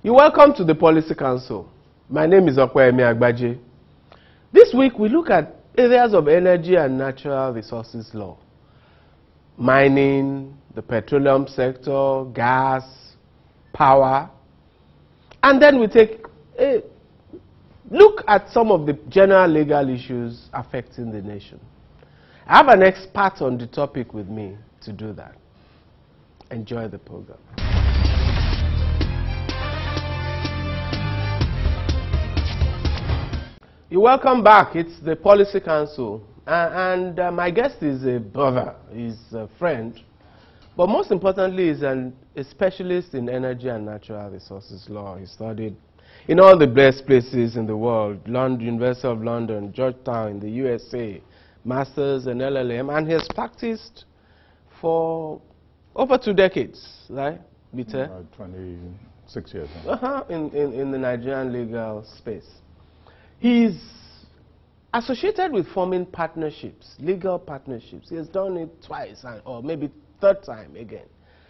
You're welcome to the Policy Council. My name is Okwemi Agbaje. This week we look at areas of energy and natural resources law. Mining, the petroleum sector, gas, power. And then we take a look at some of the general legal issues affecting the nation. I have an expert on the topic with me to do that. Enjoy the program. You're welcome back. It's the Policy Council. My guest is a brother, he's a friend, but most importantly, he's a specialist in energy and natural resources law. He studied in all the best places in the world, London, University of London, Georgetown in the USA, Masters and LLM, and he has practiced for over 2 decades, right, Bite? 26 years. In the Nigerian legal space. He's associated with forming partnerships, legal partnerships. He has done it twice, or maybe third time again.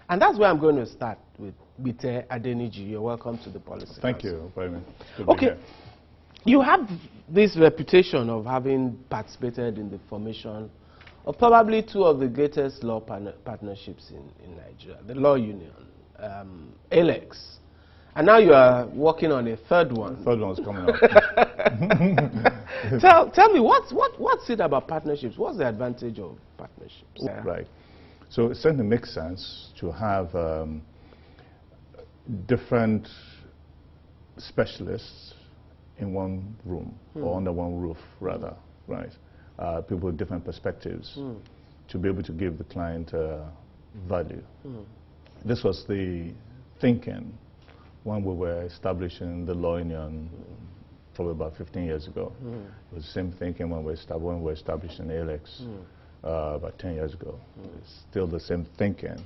And that's where I'm going to start with Bite Adeniji. You're welcome to the Policy Thank Council. you very much. Okay. You have this reputation of having participated in the formation of probably 2 of the greatest law partnerships in Nigeria, the Law Union, ALEX. And now you are working on a third one. The third one's coming up. Tell me, what's it about partnerships? What's the advantage of partnerships? Right. So it certainly makes sense to have different specialists in one room, or under one roof, rather, right? People with different perspectives to be able to give the client value. This was the thinking when we were establishing the Law Union probably about 15 years ago. It was the same thinking when we were establishing ALEX about 10 years ago. It's still the same thinking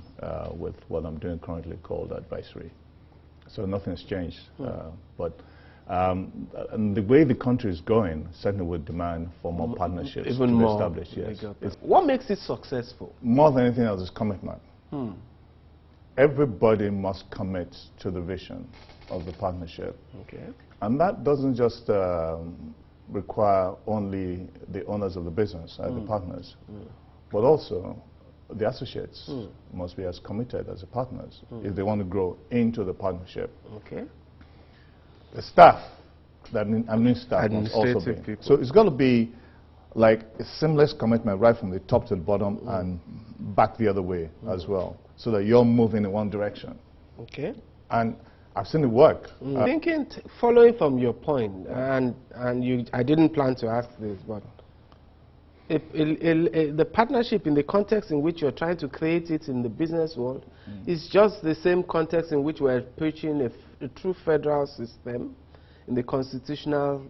with what I'm doing currently called advisory. So nothing's changed. And the way the country is going certainly would demand for more partnerships even to be more established. Yes. What makes it successful? More than anything else is commitment. Everybody must commit to the vision of the partnership. Okay. And that doesn't just require only the owners of the business, the partners, but also the associates must be as committed as the partners if they want to grow into the partnership. Okay. The staff, admin staff must also be. People. So it's got to be like a seamless commitment right from the top to the bottom and back the other way as well, so that you're moving in one direction. Okay. And I've seen it work. Thinking, following from your point, and I didn't plan to ask this, but the partnership in the context in which you're trying to create it in the business world is just the same context in which we're preaching a true federal system, in the constitutional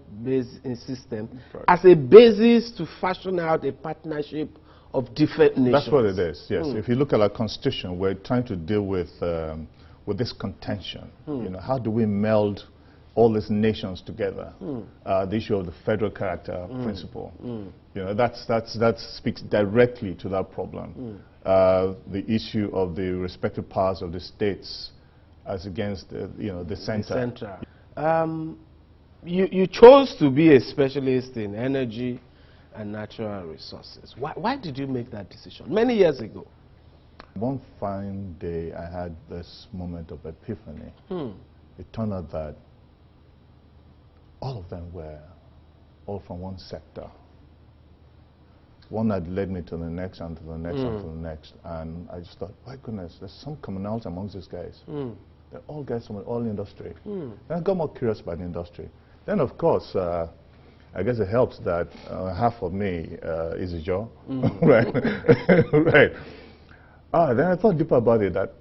system, as a basis to fashion out a partnership of different nations. That's what it is, yes. If you look at our constitution, we're trying to deal with this contention. You know, how do we meld all these nations together? The issue of the federal character principle. You know, that speaks directly to that problem. The issue of the respective powers of the states as against the center. You chose to be a specialist in energy and natural resources. Why did you make that decision many years ago? One fine day, I had this moment of epiphany. It turned out that all of them were all from one sector. One had led me to the next, and to the next, and to the next. And I just thought, my goodness, there's some commonality amongst these guys. They're all guys from all industry. And I got more curious about the industry. Then, of course, I guess it helps that half of me is a Joe, right? Right. Then I thought deeper about it that,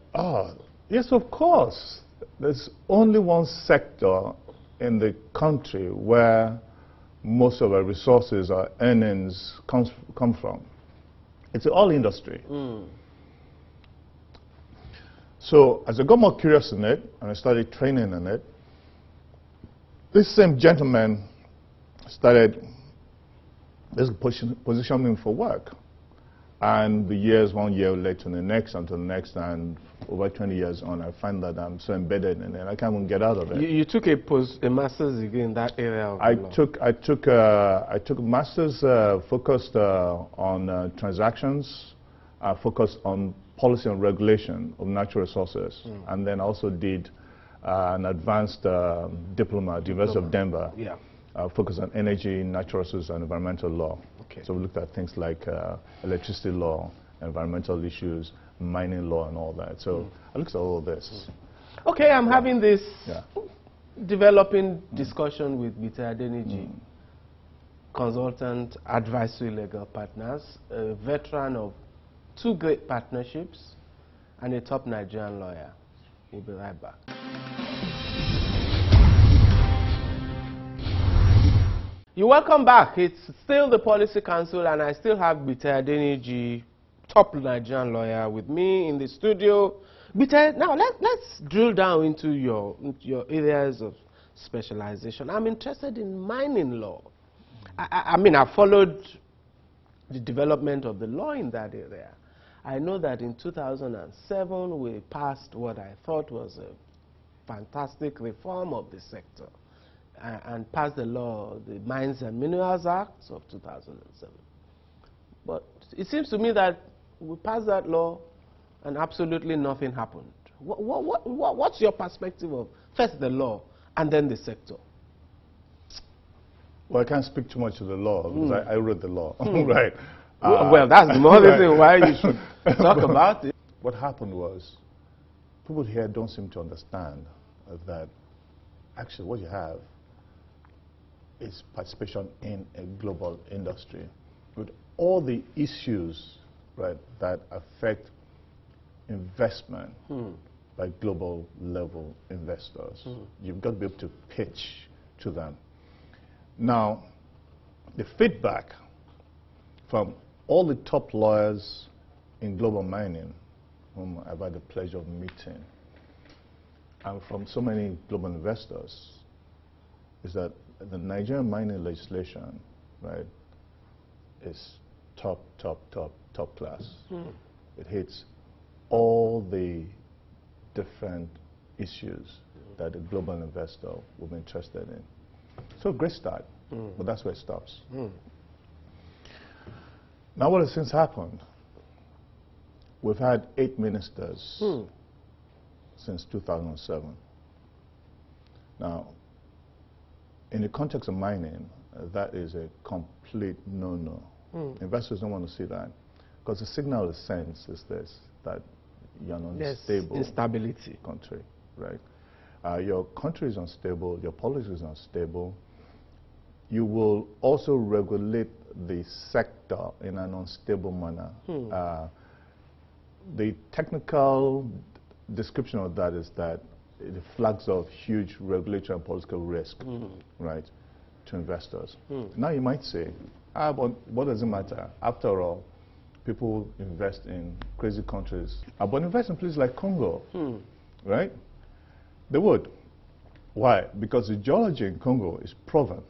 yes, of course, there's only one sector in the country where most of our resources, our earnings come from. It's the oil industry. So as I got more curious in it, and I started training in it, this same gentleman started positioning for work. And the years, 1 year led to the next, until the next, and over 20 years on, I find that I'm so embedded in it, I can't even get out of it. You took a master's degree in that area of I law. I took a master's focused on transactions, focused on policy and regulation of natural resources, and then also did an advanced diploma at the University of Denver, focused on energy, natural resources, and environmental law. Okay. So we looked at things like electricity law, environmental issues, mining law, and all that. So I looked at all of this. Okay, I'm having this developing discussion with Mr. Adeniji, consultant, advisory legal partners, a veteran of 2 great partnerships, and a top Nigerian lawyer. We'll be right back. You're welcome back. It's still the Policy Council, and I still have Mr. Adeniji, top Nigerian lawyer, with me in the studio. Mr. Now let's drill down into your areas of specialization. I'm interested in mining law. I mean, I followed the development of the law in that area. I know that in 2007 we passed what I thought was a fantastic reform of the sector, and passed the law, the Mines and Minerals Act of 2007. But it seems to me that we passed that law and absolutely nothing happened. What's your perspective of first the law and then the sector? Well, I can't speak too much to the law because I wrote the law, right? Well, that's the more reason why you should talk about it. What happened was, people here don't seem to understand that actually what you have is participation in a global industry with all the issues, right, that affect investment by global level investors. You've got to be able to pitch to them. Now, the feedback from all the top lawyers in global mining, whom I've had the pleasure of meeting, and from so many global investors, is that the Nigerian mining legislation, right, is top class. It hits all the different issues that a global investor will be interested in. So great start, but that's where it stops. Now what has since happened? We've had 8 ministers since 2007. Now, in the context of mining, that is a complete no-no. Investors don't want to see that, because the signal it sends is this, that you're an unstable instability country, right? Your country is unstable, your policy is unstable. You will also regulate the sector in an unstable manner. The technical description of that is that it flags off huge regulatory and political risk, right, to investors. Now you might say, but what does it matter? After all, people invest in crazy countries. But invest in places like Congo, right? They would. Why? Because the geology in Congo is proven.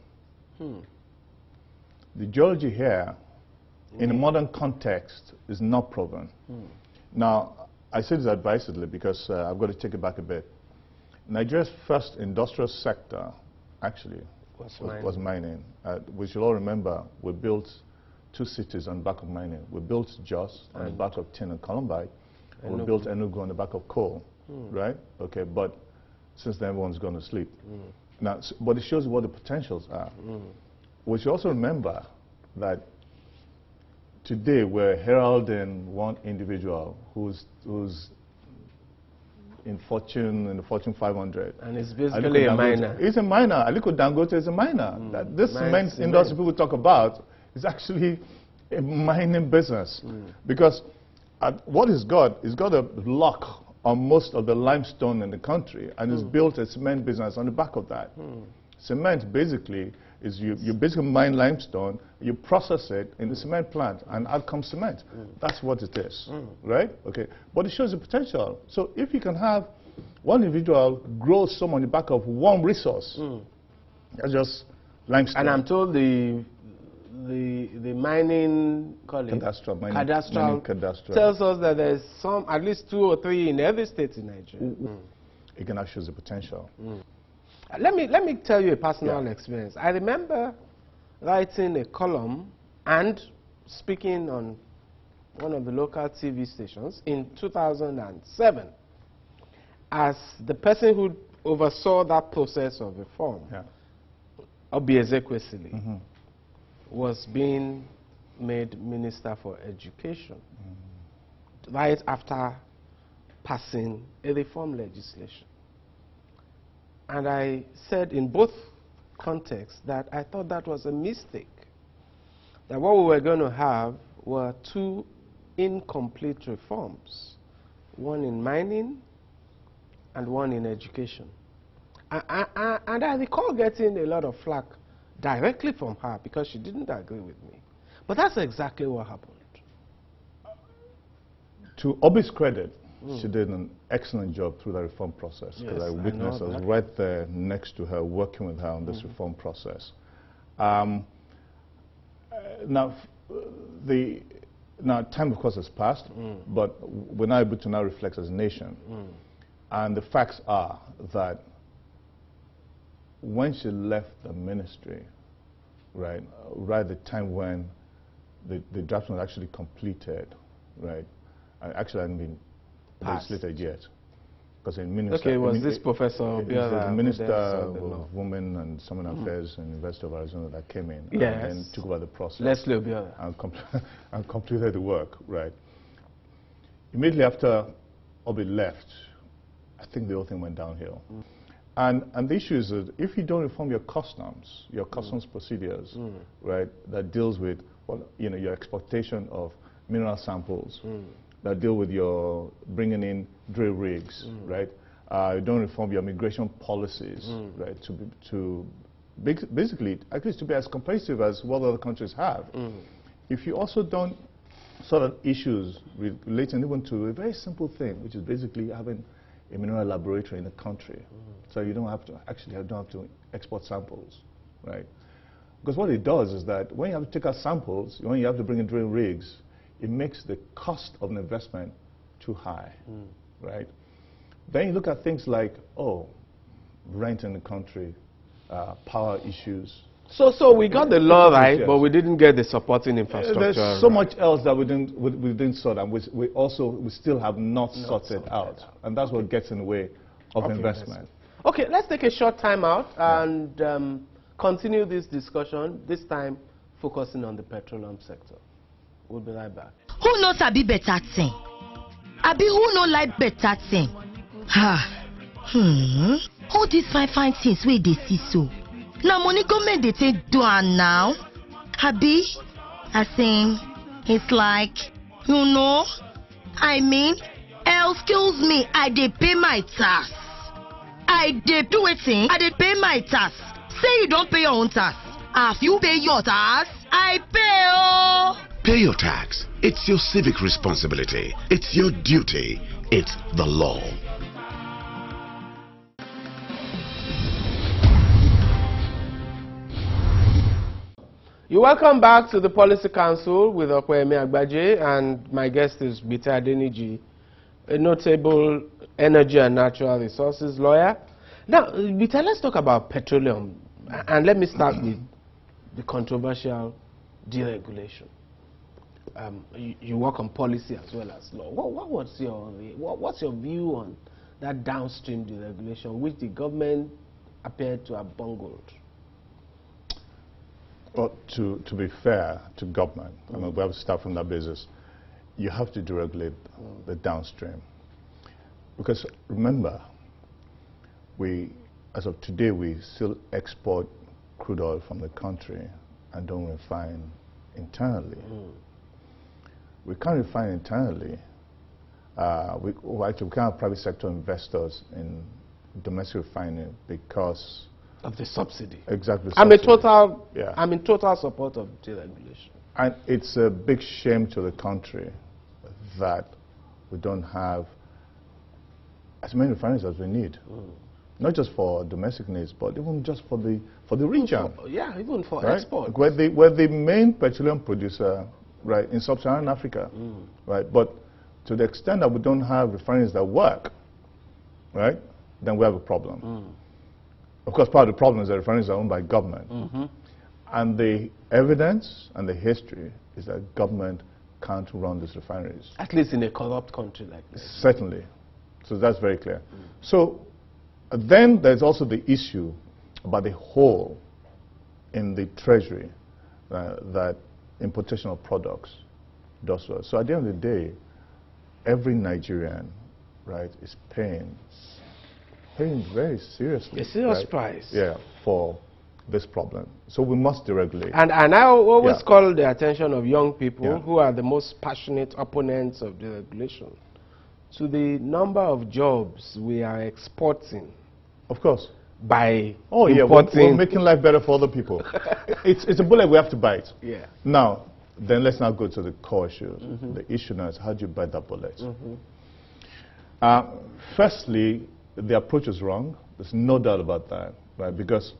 The geology here, in a modern context, is not proven. Now, I say this advisedly because I've got to take it back a bit. Nigeria's first industrial sector, actually, was mining. We should all remember, we built 2 cities on the back of mining. We built Jos on the back of tin and columbite, and we built Enugu on the back of coal, right? Okay, but since then everyone's gone to sleep. Now, but it shows what the potentials are. We should also remember that today we're heralding one individual who's in the Fortune 500. And it's basically a miner. He's a miner. Aliko Dangote is a miner. This cement industry people talk about is actually a mining business. Because what he's got a lock on most of the limestone in the country, and he's built a cement business on the back of that. Cement basically is you basically mine limestone, you process it in the cement plant, and out comes cement. That's what it is, right? Okay, but it shows the potential. So if you can have one individual grow some on the back of one resource, that's just limestone. And I'm told the the mining, call it cadastral, cadastral, mining cadastral tells us that there's at least 2 or 3 in every state in Nigeria. It can actually show the potential. Let me tell you a personal experience. I remember writing a column and speaking on one of the local TV stations in 2007 as the person who oversaw that process of reform. Obi Ezekwesili was being made Minister for Education right after passing a reform legislation. And I said in both contexts that I thought that was a mistake, that what we were going to have were 2 incomplete reforms, one in mining and one in education. And I recall getting a lot of flack directly from her because she didn't agree with me. But that's exactly what happened. To Obi's credit, she did an excellent job through the reform process, because I witnessed, I was right there next to her, working with her on this reform process. Now, time, of course, has passed, but we're now able to now reflect as a nation. And the facts are that when she left the ministry, right at the time when the draft was actually completed, right, and actually hadn't been legislated yet, because in minister, okay, was this Professor the Minister of Women and Human Affairs and University of Arizona that came in and then took over the process Leslie Obiora and completed the work, right. Immediately after Obi left, I think the whole thing went downhill. And the issue is that if you don't reform your customs procedures, right, that deals with, well, you know, your exploitation of mineral samples, that deal with your bringing in drill rigs, right? You don't reform your immigration policies, right, to basically, at least to be as competitive as what other countries have. If you also don't sort of issues relating even to a very simple thing, which is basically having a mineral laboratory in the country, so you don't have to export samples, right? Because what it does is that when you have to take out samples, when you have to bring in drill rigs, it makes the cost of an investment too high, right? Then you look at things like, rent in the country, power issues. So we got the law right, but we didn't get the supporting infrastructure. There's so much else that we didn't sort, and we still have not sorted out, and that's what gets in the way of investment. Okay, let's take a short time out and continue this discussion. This time, focusing on the petroleum sector. We'll be right back. Who knows a bit better thing? Abi who no like better thing? All these fine things where they see so. Now money government they take do now. Abi, I think it's like, you know, I mean, excuse me, I dey pay my tax. I dey do a thing, I dey pay my tax. Say you don't pay your own tax. If you pay your tax, I pay oh. Pay your tax. It's your civic responsibility. It's your duty. It's the law. You're welcome back to the Policy Council with Okwemi Agbaje, and my guest is Adeniji, a notable energy and natural resources lawyer. Now, let's talk about petroleum, and let me start with the controversial deregulation. You work on policy as well as law. What's your view on that downstream deregulation, which the government appeared to have bungled? Well, to be fair to government, I mean, we have to start from that basis. You have to deregulate the downstream. Because remember, as of today, we still export crude oil from the country and don't refine internally. We can't refine internally. We can't have private sector investors in domestic refining because of the subsidy. Exactly. I'm in total support of deregulation. And it's a big shame to the country that we don't have as many refineries as we need. not just for domestic needs, but even just for the region. Yeah, even for right? export. We're the main petroleum producer, right, in sub-Saharan Africa, right? But to the extent that we don't have refineries that work, right, then we have a problem. Of course, part of the problem is that refineries are owned by government. And the evidence and the history is that government can't run these refineries. At least in a corrupt country like this. Certainly. So that's very clear. So then there's also the issue about the hole in the treasury that importation of products does to us. So at the end of the day, every Nigerian, right, is paying very seriously. A serious right? price. Yeah, for this problem. So we must deregulate. And I always call the attention of young people who are the most passionate opponents of deregulation to the number of jobs we are exporting. Of course. By importing. We're making life better for other people. it's a bullet we have to bite. Yeah. Now, then let's now go to the core issue. The issue now is how do you bite that bullet? Firstly, the approach is wrong. There's no doubt about that, right? Because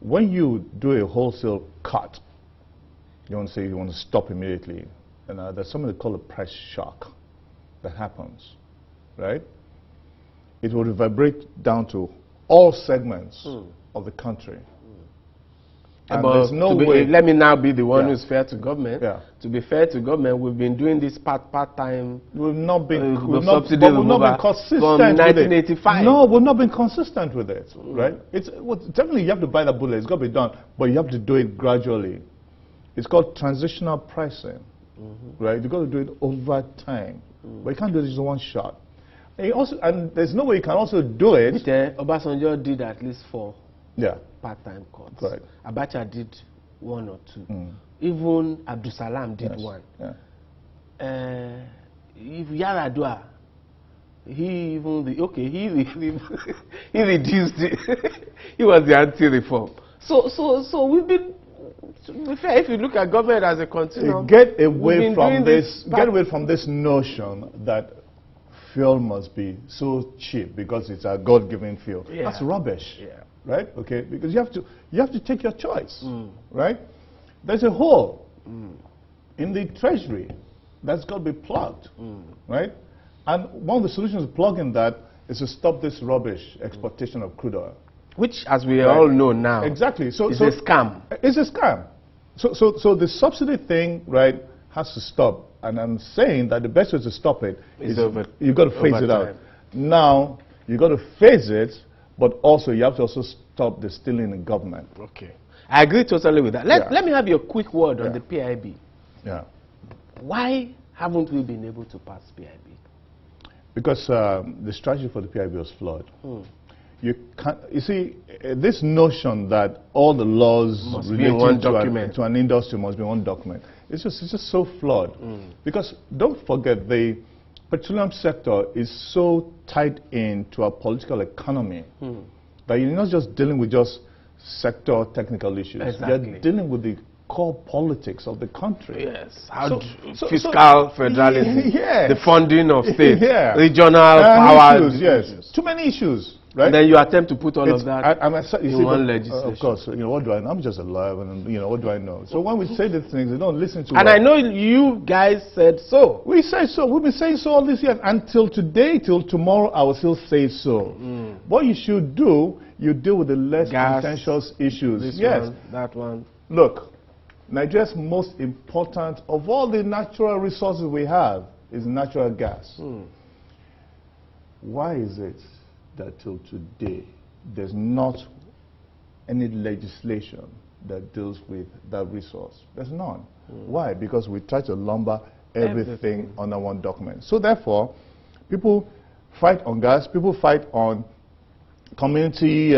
when you do a wholesale cut, you want to say you want to stop immediately, and there's something they call a price shock that happens, right? It will reverberate down to all segments of the country. And there's no way. Let me now be the one who's fair to government. To be fair to government, we've been doing this part-time. We've not been consistent from 1985. No, we've not been consistent with it, right? Definitely you have to buy that bullet. It's got to be done, but you have to do it gradually. It's called transitional pricing, right? You've got to do it over time, but you can't do it just one shot. And there's no way you can also do it. Obasanjo did at least 4. Part-time cuts. Right. Abacha did 1 or 2. Even Abdul Salam did 1. If Yaradua, he reduced it. He was the anti-reform. So we've been. To be fair, if you look at government as a continuum, get away from this notion that fuel must be so cheap because it's a God-given fuel. That's rubbish. Right? Okay, because you have to take your choice, right? There's a hole in the treasury that's got to be plugged, right? And one of the solutions to plugging that is to stop this rubbish exportation of crude oil, which, as we all know now, is a scam. It's a scam. So the subsidy thing, right, has to stop. And I'm saying that the best way to stop it is you've got to phase it out. Now you've got to phase it. But also, you have to also stop the stealing in government. Okay. I agree totally with that. Let me have your quick word on the PIB. Why haven't we been able to pass PIB? Because the strategy for the PIB was flawed. You see, this notion that all the laws related to an industry must be one document, it's just so flawed. Because don't forget, the petroleum sector is so tied into our political economy that you're not just dealing with just sector technical issues. You're dealing with the core politics of the country. Yes. Fiscal federalism, the funding of states, regional power. Too many issues. Right? And then you attempt to put all of that in one legislation. Of course, what do I know? I'm just alive, and what do I know? So when we say these things, they don't listen to. And I know you guys said so. We say so. We've been saying so all these years. Until today, till tomorrow, I will still say so. What you should do, you deal with the less contentious issues. This one, that one. Look, Nigeria's most important of all the natural resources we have is natural gas. Why is it that till today there's not any legislation that deals with that resource? There's none. Why? Because we try to lumber everything under one document. So therefore, people fight on gas, people fight on community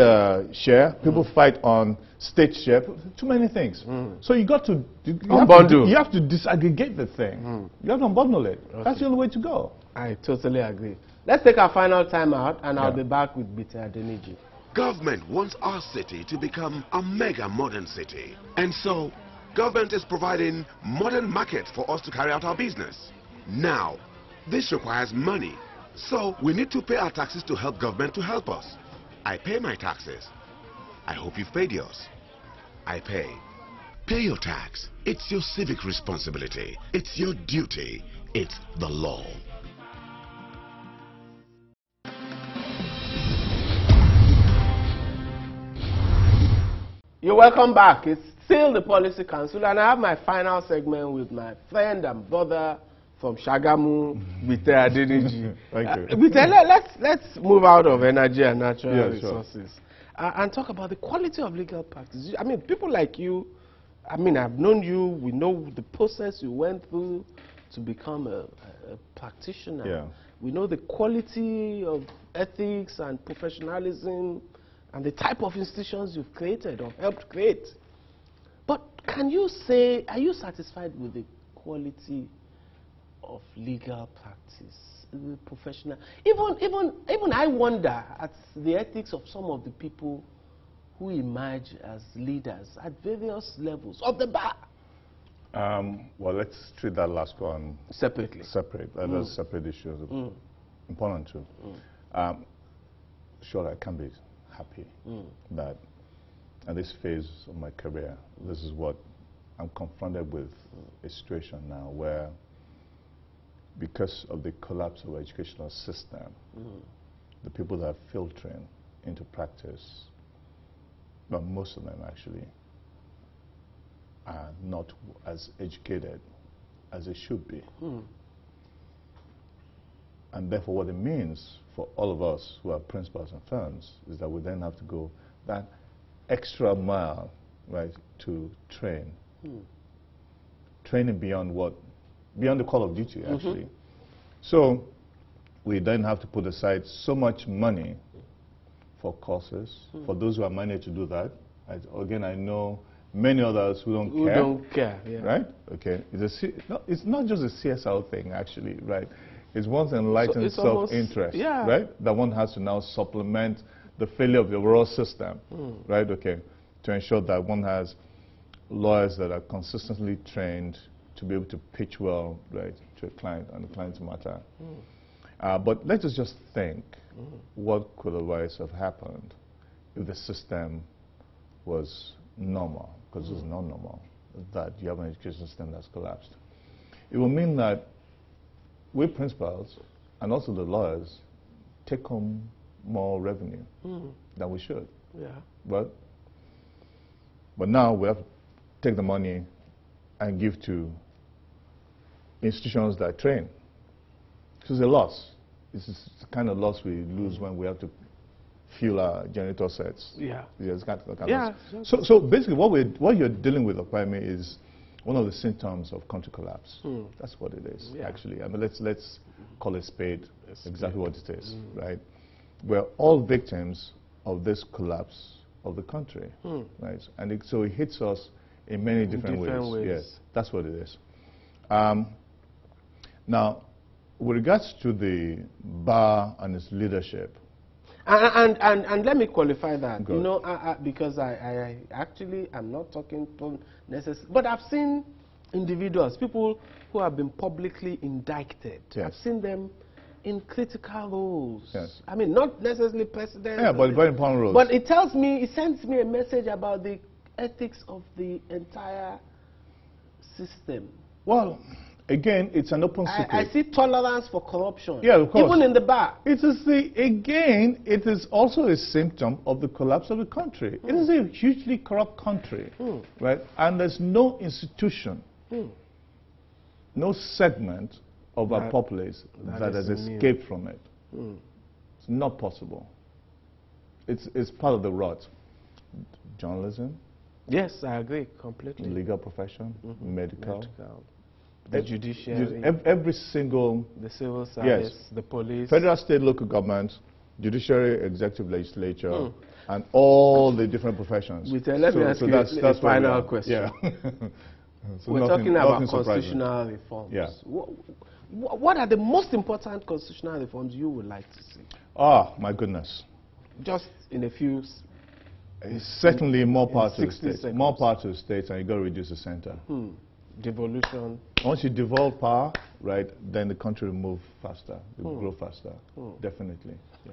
share, people fight on state share, too many things. So you got to you have to disaggregate the thing. You have to unbundle it. That's the only way to go. I totally agree. Let's take our final time out, and I'll be back with Adeniji. Government wants our city to become a mega modern city. And so, government is providing modern markets for us to carry out our business. Now, this requires money. So, we need to pay our taxes to help government to help us. I pay my taxes. I hope you've paid yours. I pay. Pay your tax. It's your civic responsibility. It's your duty. It's the law. You're welcome back. It's still the Policy Council, and I have my final segment with my friend and brother from Shagamu, Mr. Adeniji. Thank you. Let's move out of energy and natural resources, sure. And talk about the quality of legal practice. I mean, people like you, I mean, I've known you, we know the process you went through to become a practitioner. Yeah. We know the quality of ethics and professionalism and the type of institutions you've created or helped create. But can you say, are you satisfied with the quality of legal practice, the professional? Even I wonder at the ethics of some of the people who emerge as leaders at various levels of the bar. Well, let's treat that last one Separately. Those separate issues. Important too. Sure, I can be happy that at this phase of my career, this is what I'm confronted with, a situation now where, because of the collapse of our educational system, the people that are filtering into practice, but most of them actually, are not as educated as they should be. And therefore what it means for all of us who are principals and firms is that we then have to go that extra mile, right, to train. Training beyond the call of duty, actually. So we then have to put aside so much money for courses, for those who are managed to do that. Again, I know many others who don't care. Yeah. Right? Okay. It's not just a CSR thing, actually, right? It's one's enlightened self-interest, right? That one has to now supplement the failure of the overall system, right? Okay. To ensure that one has lawyers that are consistently trained to be able to pitch well, right, to a client and the client's matter. But let's just think what could otherwise have happened if the system was normal, because it's not normal, that you have an education system that's collapsed. It will mean that we principals and also the lawyers take home more revenue than we should. But now we have to take the money and give to institutions that train. This is a loss. It's the kind of loss we lose when we have to fuel our generator sets. So basically what you're dealing with, Opayme, is one of the symptoms of country collapse. That's what it is, actually. I mean, let's call it spade exactly what it is, right? We're all victims of this collapse of the country, right? And so it hits us in many different ways. Yes, that's what it is. Now, with regards to the bar and its leadership, and let me qualify that, Good. you know, because I actually am not talking necessarily, but I've seen individuals, people who have been publicly indicted. I've seen them in critical roles. I mean, not necessarily president. Yeah, but very important roles. But it tells me, it sends me a message about the ethics of the entire system. Well, again, it's an open secret. I see tolerance for corruption. Yeah, of course. Even in the bar. It is also a symptom of the collapse of the country. It is a hugely corrupt country, right? And there's no institution, no segment of our populace that has escaped from it. It's not possible. It's part of the rot. Journalism. Yes, I agree completely. Legal profession, medical. The judiciary. Every single... The civil service, the police. Federal, state, local government, judiciary, executive, legislature, and all the different professions. Let me ask you a final question. Yeah. So we're talking about constitutional reforms. Yeah. What are the most important constitutional reforms you would like to see? Oh, my goodness. Just in a few... Certainly more power to the states. More power to the states, and you've got to reduce the center. Devolution. Once you devolve power, right, then the country will move faster, it will grow faster, definitely. Yeah.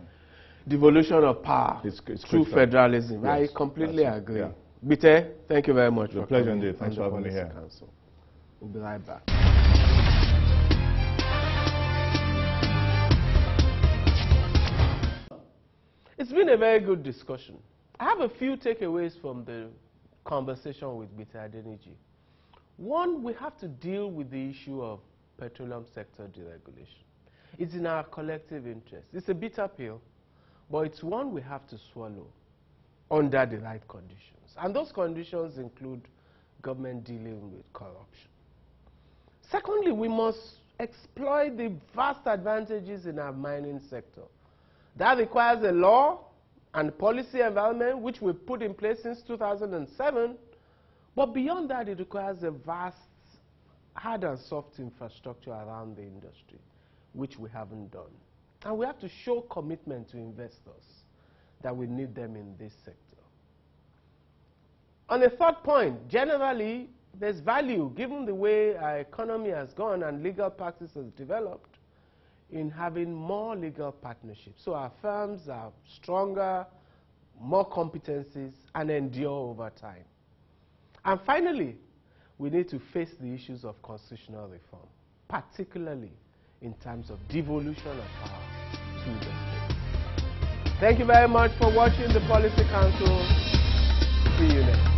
devolution of power it's through critical. federalism. Yes, I completely that's it, agree. yeah. Bite, thank you very much for pleasure coming indeed. Thanks on for the having me Policy here. Council. We'll be right back. It's been a very good discussion. I have a few takeaways from the conversation with Bite Adeniji. One, we have to deal with the issue of petroleum sector deregulation. It's in our collective interest. It's a bitter pill, but it's one we have to swallow under the right conditions. And those conditions include government dealing with corruption. Secondly, we must exploit the vast advantages in our mining sector. That requires a law and policy environment which we put in place since 2007. But beyond that, it requires a vast hard and soft infrastructure around the industry, which we haven't done. And we have to show commitment to investors that we need them in this sector. On a third point, generally, there's value, given the way our economy has gone and legal practice has developed, in having more legal partnerships. So our firms are stronger, more competencies, and endure over time. And finally, we need to face the issues of constitutional reform, particularly in terms of devolution of power to the state. Thank you very much for watching the Policy Council. See you next.